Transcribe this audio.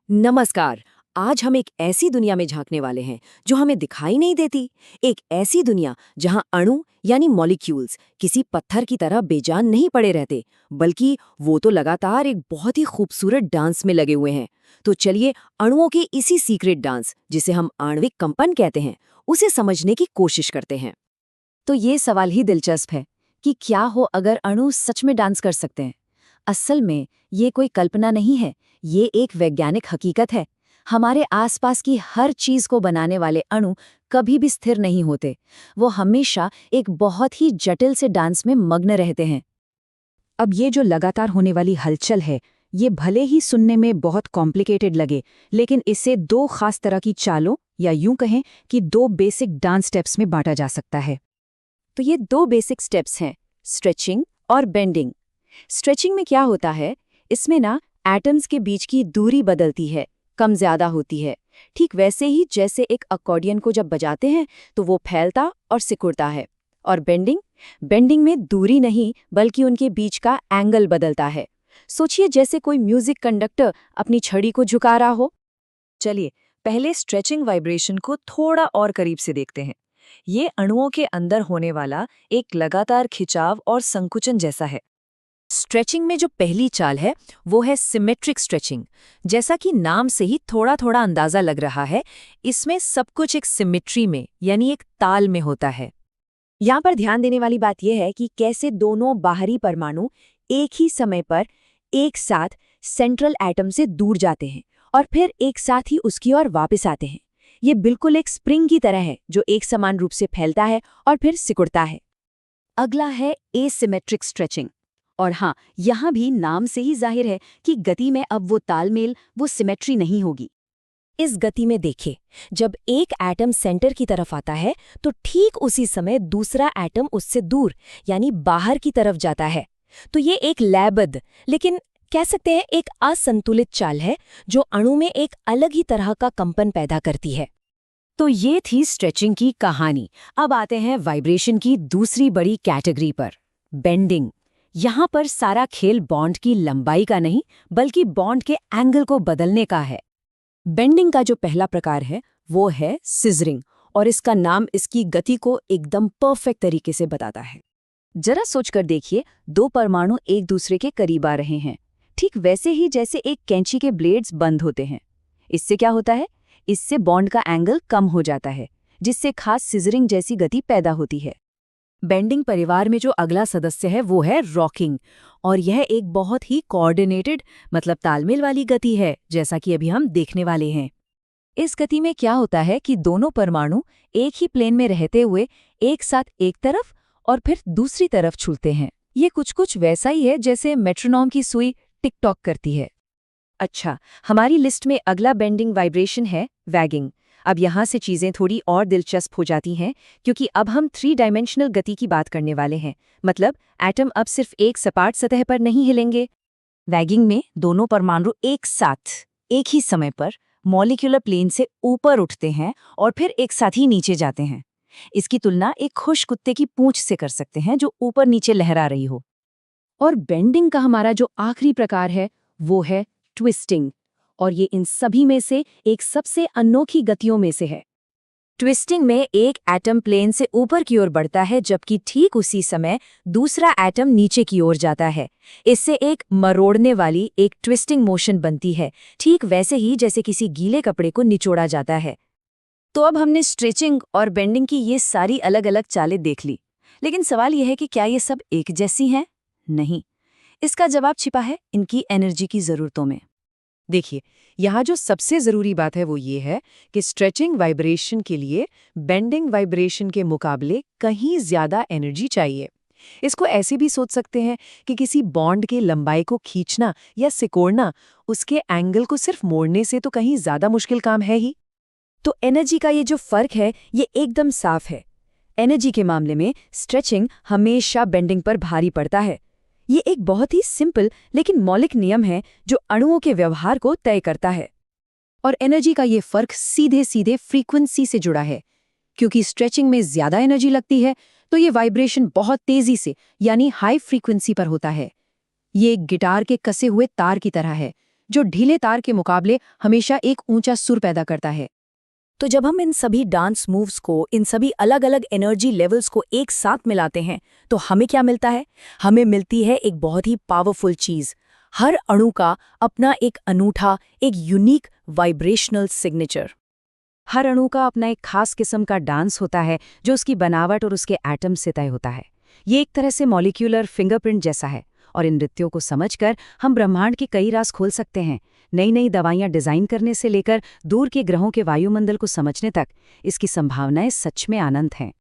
नमस्कार। आज हम एक ऐसी दुनिया में झांकने वाले हैं जो हमें दिखाई नहीं देती। एक ऐसी दुनिया जहां अणु यानी मॉलिक्यूल्स किसी पत्थर की तरह बेजान नहीं पड़े रहते, बल्कि वो तो लगातार एक बहुत ही खूबसूरत डांस में लगे हुए हैं। तो चलिए अणुओं के इसी सीक्रेट डांस, जिसे हम आणविक कंपन कहते हैं, उसे समझने की कोशिश करते हैं। तो ये सवाल ही दिलचस्प है कि क्या हो अगर अणु सच में डांस कर सकते हैं। असल में ये कोई कल्पना नहीं है, ये एक वैज्ञानिक हकीकत है। हमारे आसपास की हर चीज को बनाने वाले अणु कभी भी स्थिर नहीं होते। वो हमेशा एक बहुत ही जटिल से डांस में मग्न रहते हैं। अब ये जो लगातार होने वाली हलचल है, ये भले ही सुनने में बहुत कॉम्प्लिकेटेड लगे, लेकिन इसे दो खास तरह की चालों या यूं कहें कि दो बेसिक डांस स्टेप्स में बांटा जा सकता है। तो ये दो बेसिक स्टेप्स हैं, स्ट्रेचिंग और बेंडिंग। स्ट्रेचिंग में क्या होता है, इसमें ना एटम्स के बीच की दूरी बदलती है, कम ज्यादा होती है। ठीक वैसे ही जैसे एक अकॉर्डियन को जब बजाते हैं तो वो फैलता और सिकुड़ता है। और बेंडिंग, बेंडिंग में दूरी नहीं बल्कि उनके बीच का एंगल बदलता है। सोचिए जैसे कोई म्यूजिक कंडक्टर अपनी छड़ी को झुका रहा हो। चलिए पहले स्ट्रेचिंग वाइब्रेशन को थोड़ा और करीब से देखते हैं। ये अणुओं के अंदर होने वाला एक लगातार खिंचाव और संकुचन जैसा है। स्ट्रेचिंग में जो पहली चाल है वो है सिमेट्रिक स्ट्रेचिंग। जैसा कि नाम से ही थोड़ा थोड़ा अंदाजा लग रहा है, इसमें सब कुछ एक सिमेट्री में यानी एक ताल में होता है। यहाँ पर ध्यान देने वाली बात यह है कि कैसे दोनों बाहरी परमाणु एक ही समय पर एक साथ सेंट्रल एटम से दूर जाते हैं और फिर एक साथ ही उसकी ओर वापस आते हैं। ये बिल्कुल एक स्प्रिंग की तरह है जो एक समान रूप से फैलता है और फिर सिकुड़ता है। अगला है एसिमेट्रिक स्ट्रेचिंग। और हाँ, यहाँ भी नाम से ही जाहिर है कि गति में अब वो तालमेल, वो सिमेट्री नहीं होगी। इस गति में देखिए, जब एक एटम सेंटर की तरफ आता है तो ठीक उसी समय दूसरा एटम उससे दूर यानी बाहर की तरफ जाता है। तो ये एक लयबद्ध, लेकिन कह सकते हैं एक असंतुलित चाल है जो अणु में एक अलग ही तरह का कंपन पैदा करती है। तो ये थी स्ट्रेचिंग की कहानी। अब आते हैं वाइब्रेशन की दूसरी बड़ी कैटेगरी पर, बेंडिंग। यहाँ पर सारा खेल बॉन्ड की लंबाई का नहीं बल्कि बॉन्ड के एंगल को बदलने का है। बेंडिंग का जो पहला प्रकार है वो है सिजरिंग, और इसका नाम इसकी गति को एकदम परफेक्ट तरीके से बताता है। जरा सोचकर देखिए, दो परमाणु एक दूसरे के करीब आ रहे हैं, ठीक वैसे ही जैसे एक कैंची के ब्लेड्स बंद होते हैं। इससे क्या होता है, इससे बॉन्ड का एंगल कम हो जाता है, जिससे खास सिजरिंग जैसी गति पैदा होती है। बेंडिंग परिवार में जो अगला सदस्य है वो है रॉकिंग, और यह एक बहुत ही कोऑर्डिनेटेड मतलब तालमेल वाली गति है, जैसा कि अभी हम देखने वाले हैं। इस गति में क्या होता है कि दोनों परमाणु एक ही प्लेन में रहते हुए एक साथ एक तरफ और फिर दूसरी तरफ छूलते हैं। ये कुछ वैसा ही है जैसे मेट्रोनोम की सुई टिक टॉक करती है। अच्छा, हमारी लिस्ट में अगला बेंडिंग वाइब्रेशन है वैगिंग। अब यहाँ से चीज़ें थोड़ी और दिलचस्प हो जाती हैं, क्योंकि अब हम 3 डायमेंशनल गति की बात करने वाले हैं। मतलब एटम अब सिर्फ एक सपाट सतह पर नहीं हिलेंगे। वैगिंग में दोनों परमाणु एक साथ एक ही समय पर मॉलिक्यूलर प्लेन से ऊपर उठते हैं और फिर एक साथ ही नीचे जाते हैं। इसकी तुलना एक खुश कुत्ते की पूंछ से कर सकते हैं जो ऊपर नीचे लहरा रही हो। और बेंडिंग का हमारा जो आखिरी प्रकार है वो है ट्विस्टिंग, और ये इन सभी में से एक सबसे अनोखी गतियों में से है। ट्विस्टिंग में एक एटम प्लेन से ऊपर की ओर बढ़ता है, जबकि ठीक उसी समय दूसरा एटम नीचे की ओर जाता है। इससे एक मरोड़ने वाली एक ट्विस्टिंग मोशन बनती है, ठीक वैसे ही जैसे किसी गीले कपड़े को निचोड़ा जाता है। तो अब हमने स्ट्रेचिंग और बेंडिंग की ये सारी अलग अलग चालें देख ली, लेकिन सवाल यह है कि क्या ये सब एक जैसी हैं? नहीं, इसका जवाब छिपा है इनकी एनर्जी की ज़रूरतों में। देखिए, यहाँ जो सबसे ज़रूरी बात है वो ये है कि स्ट्रेचिंग वाइब्रेशन के लिए बेंडिंग वाइब्रेशन के मुकाबले कहीं ज़्यादा एनर्जी चाहिए। इसको ऐसे भी सोच सकते हैं कि किसी बॉन्ड के लंबाई को खींचना या सिकोड़ना उसके एंगल को सिर्फ मोड़ने से तो कहीं ज़्यादा मुश्किल काम है ही। तो एनर्जी का ये जो फर्क है ये एकदम साफ है। एनर्जी के मामले में स्ट्रेचिंग हमेशा बेंडिंग पर भारी पड़ता है। ये एक बहुत ही सिंपल लेकिन मौलिक नियम है जो अणुओं के व्यवहार को तय करता है। और एनर्जी का ये फर्क सीधे सीधे फ्रीक्वेंसी से जुड़ा है, क्योंकि स्ट्रेचिंग में ज्यादा एनर्जी लगती है तो ये वाइब्रेशन बहुत तेजी से यानी हाई फ्रीक्वेंसी पर होता है। ये एक गिटार के कसे हुए तार की तरह है जो ढीले तार के मुकाबले हमेशा एक ऊंचा सुर पैदा करता है। तो जब हम इन सभी डांस मूव्स को, इन सभी अलग अलग एनर्जी लेवल्स को एक साथ मिलाते हैं, तो हमें क्या मिलता है? हमें मिलती है एक बहुत ही पावरफुल चीज। हर अणु का अपना एक अनूठा, एक यूनिक वाइब्रेशनल सिग्नेचर। हर अणु का अपना एक खास किस्म का डांस होता है जो उसकी बनावट और उसके एटम से तय होता है। ये एक तरह से मॉलिक्यूलर फिंगरप्रिंट जैसा है, और इन नृत्यों को समझकर हम ब्रह्मांड के कई राज खोल सकते हैं। नई नई दवाइयां डिजाइन करने से लेकर दूर के ग्रहों के वायुमंडल को समझने तक इसकी संभावनाएं सच में अनंत हैं।